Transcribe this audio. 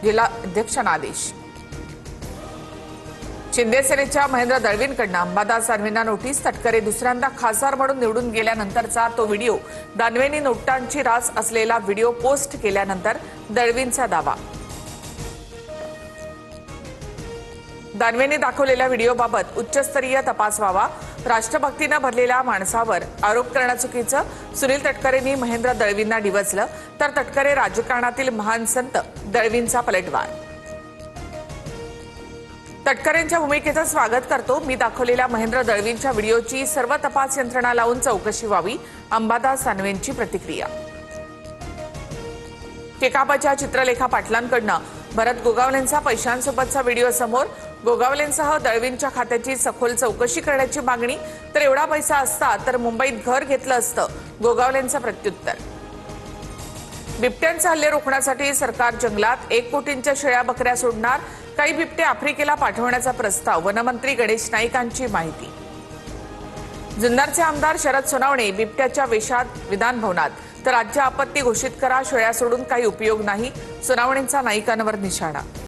जिल्हा अध्यक्षांना आदेश। शिंदे सेनेच्या महेंद्र दळवींकडून अंबादास दानवेंना नोटीस। तटकरे दुसऱ्यांदा खासदार म्हणून निवडून गेल्यानंतरचा तो व्हिडिओ, दानवेंनी नोटांची रास असलेला व्हिडिओ पोस्ट केल्यानंतर दळवींचा दावा। दानवेंनी दाखवलेल्या व्हिडिओबाबत उच्चस्तरीय तपास व्हावा, राष्ट्रभक्तीने भरलेल्या माणसावर आरोप करणं चुकीचं। सुनील तटकरेंनी महेंद्र दळवींना डिवचलं तर तटकरे राजकारणातील महान संत, दळवींचा पलटवार। तटकरेंच्या भूमिकेचं स्वागत करतो। मी दाखवलेल्या महेंद्र दळवींच्या व्हिडिओची सर्व तपास यंत्रणा लावून चौकशी व्हावी, अंबादास दानवेंची प्रतिक्रिया। केकाबाच्या चित्रलेखा पाटलांकडून भरत गोगावलेंचा पैशांसोबतचा व्हिडिओ समोर। गोगावलेंसह दळवींच्या खात्याची सखोल चौकशी करण्याची मागणी। तर एवढा पैसा असता तर मुंबईत घर घेतलं असतं, गोगावलेंचं प्रत्युत्तर। बिबट्यांचे हल्ले रोखण्यासाठी सरकार जंगलात 1 कोटींच्या शेळ्या बकऱ्या सोडणार। काही बिबटे आफ्रिकेला पाठवण्याचा प्रस्ताव, वनमंत्री गणेश नाईकांची माहिती। जुन्नरचे आमदार शरद सोनावणे बिबट्याच्या वेशात विधान भवनात। तर राज्य आपत्ती घोषित करा, शेळ्या सोडून काही उपयोग नाही, सोनावणेंचा नाईकांवर निशाणा।